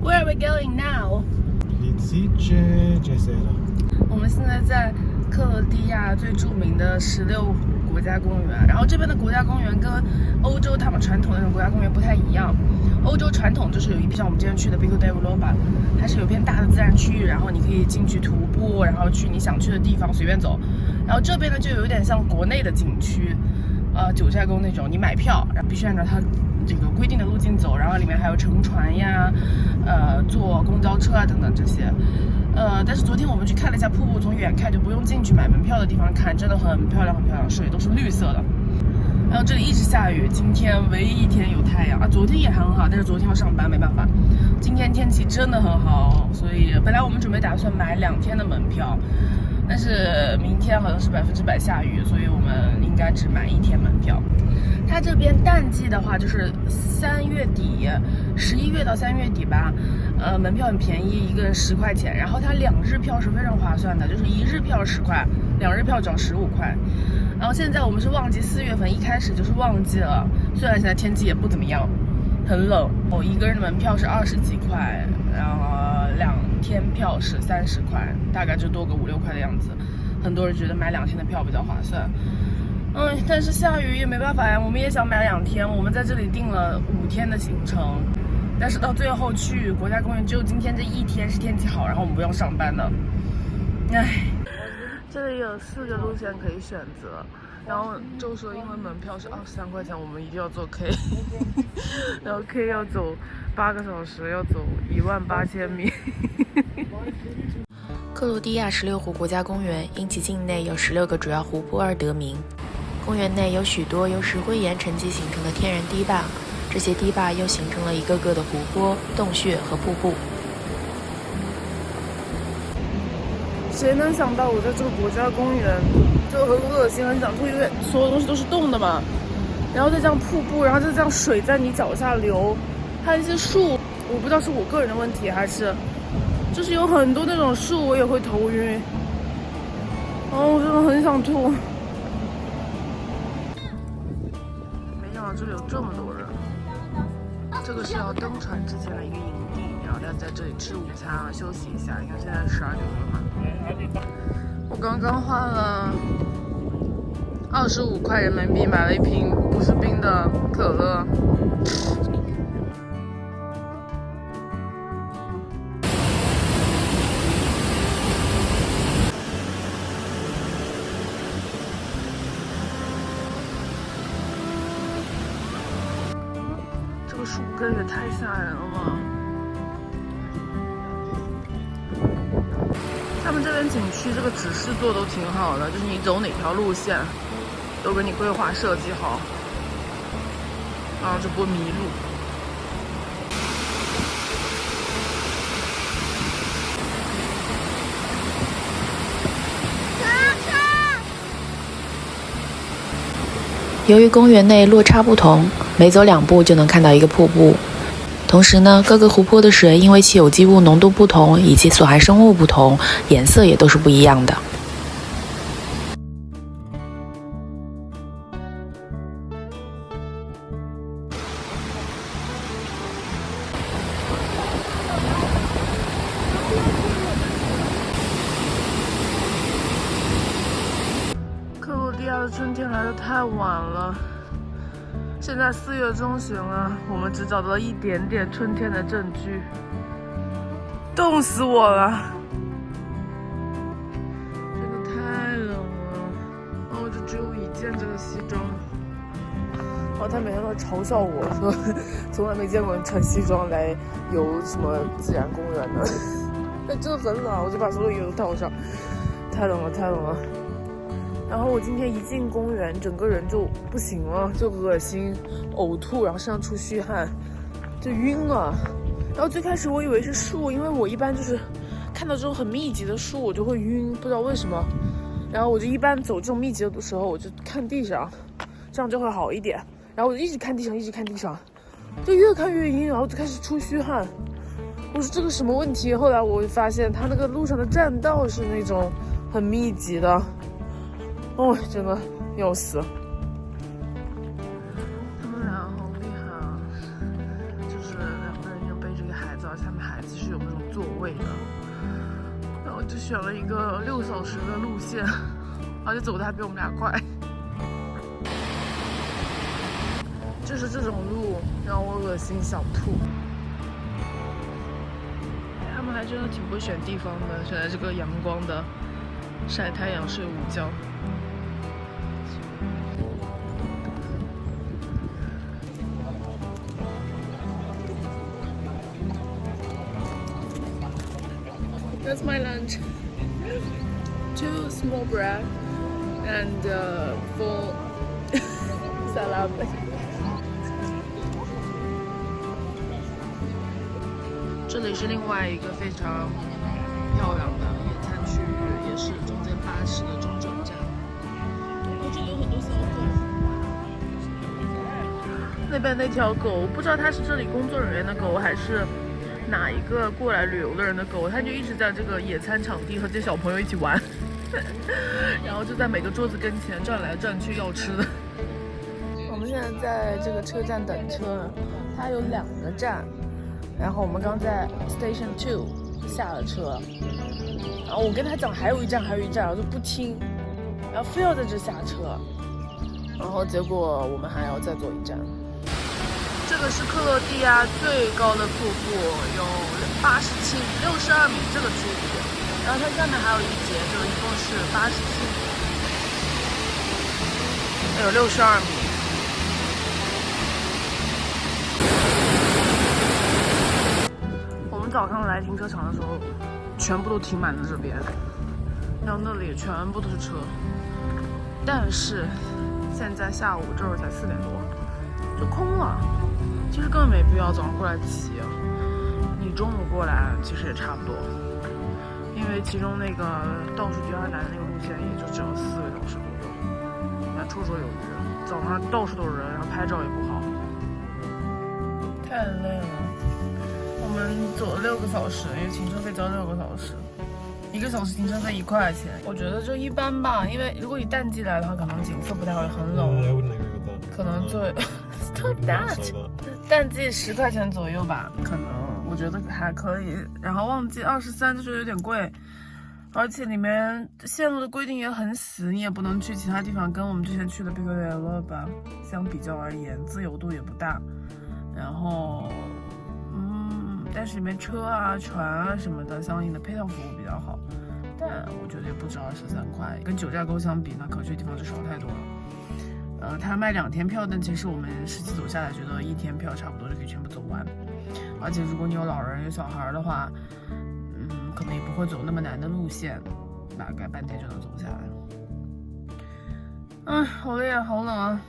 Where are we going now? Lizzice Gesera。我们现在在克罗地亚最著名的16湖国家公园，然后这边的国家公园跟欧洲他们传统的那种国家公园不太一样。欧洲传统就是有一片像我们之前去的 Pico dell'Europa， 它是有片大的自然区域，然后你可以进去徒步，然后去你想去的地方随便走。然后这边呢就有点像国内的景区，九寨沟那种，你买票，然后必须按照它这个规定的路径走，然后里面还有乘船呀，坐公交车啊等等这些。但是昨天我们去看了一下瀑布，从远看就不用进去买门票的地方看，真的很漂亮很漂亮，水都是绿色的。然后这里一直下雨，今天唯一一天有太阳啊，昨天也很好，但是昨天要上班没办法。今天天气真的很好，所以本来我们准备打算买2天的门票，但是明天好像是100%下雨，所以我们应该只买1天门票。它这边淡季的话就是3月底，11月到3月底吧，门票很便宜，一个人10块钱。然后它2日票是非常划算的，就是1日票10块，2日票只要15块。然后现在我们是旺季，4月份一开始就是旺季了，虽然现在天气也不怎么样，很冷。我一个人的门票是20几块，然后2天票是30块，大概就多个5、6块的样子。很多人觉得买2天的票比较划算。但是下雨也没办法呀，我们也想买2天，我们在这里订了5天的行程，但是到最后去国家公园只有今天这1天是天气好，然后我们不用上班的。这里有4个路线可以选择，然后就说因为门票是23块钱，我们一定要坐 K， 然后 K 要走8个小时，要走18000米。克罗地亚16湖国家公园因其境内有16个主要湖泊而得名。公园内有许多由石灰岩沉积形成的天然堤坝，这些堤坝又形成了一个个的湖泊、洞穴和瀑布。谁能想到我在这个国家公园就很恶心，很想吐，因为所有东西都是冻的嘛，然后再这样瀑布，然后就这样水在你脚下流，还有一些树，我不知道是我个人的问题还是就是有很多那种树，我也会头晕。我真的很想吐。没想到这里有这么多人。这个是要登船之前的一个营地，然后大家在这里吃午餐啊，休息一下。你看现在12点了嘛。我刚刚花了25块人民币买了一瓶不是冰的可乐。这个树根也太吓人了吧！他们这边景区这个指示做都挺好的，就是你走哪条路线都给你规划设计好，然后就不会迷路。由于公园内落差不同，每走2步就能看到一个瀑布。同时呢，各个湖泊的水因为其有机物浓度不同以及所含生物不同，颜色也都是不一样的。克罗地亚的春天来得太晚了，现在4月中旬了，我们只找到了一点点春天的证据，冻死我了，真的太冷了。然后我就只有1件这个西装，然后他每天都嘲笑我说，从来没见过人穿西装来游什么自然公园的。但真的很冷，我就把所有衣服都套上，太冷了，太冷了。然后我今天一进公园，整个人就不行了，就恶心、呕吐，然后身上出虚汗，就晕了。然后最开始我以为是树，因为我一般就是看到这种很密集的树我就会晕，不知道为什么。然后我就一般走这种密集的时候，我就看地上，这样就会好一点。然后我就一直看地上，一直看地上，就越看越晕，然后就开始出虚汗。我说这个什么问题？后来我就发现它那个路上的栈道是那种很密集的。真的要死！他们俩好厉害啊，就是2个人就背着一个孩子，而下面孩子是有那种座位的，然后就选了一个6小时的路线，而且走的还比我们俩快。就是这种路让我恶心想吐。他们还真的挺会选地方的，选在这个阳光的晒太阳睡午觉。That's my lunch. 2 small bread and full salad. 这里是另外一个非常漂亮的野餐区域，也是中间巴士的中转站。然后这里有很多小狗。那边那条狗，不知道它是这里工作人员的狗，还是哪一个过来旅游的人的狗，它就一直在这个野餐场地和这些小朋友一起玩，然后就在每个桌子跟前转来转去要吃的。我们现在在这个车站等车，它有2个站。然后我们刚在 Station 2下了车，然后我跟他讲还有一站，我就不听，然后非要在这下车，然后结果我们还要再坐一站。这个是克罗地亚最高的瀑布，有62米这个距离，然后它下面还有一节，就一共是87米，有62米。早上来停车场的时候，全部都停满了这边，然后那里全部都是车。但是现在下午这会儿才4点多，就空了。其实根本没必要早上过来骑，你中午过来其实也差不多，因为其中那个倒数第2难的那个路线也就只有4个小时左右，那绰绰有余。早上到处都是人，然后拍照也不好，太累了。我们走了6个小时，因为停车费交6个小时，1个小时停车费1块钱。我觉得就一般吧，因为如果你淡季来的话，可能景色不太会很冷，可能最Stop that， 淡季10块钱左右吧，可能我觉得还可以。然后旺季23就是有点贵，而且里面线路的规定也很死，你也不能去其他地方，跟我们之前去的Pico de Europa相比较而言，自由度也不大。然后但是里面车啊、船啊什么的，相应的配套服务比较好，但我觉得也不止23块，跟九寨沟相比，那可去的地方就少太多了。他卖2天票，但其实我们实际走下来，觉得1天票差不多就可以全部走完。而且如果你有老人、有小孩的话，可能也不会走那么难的路线，大概半天就能走下来。好累啊，好冷啊。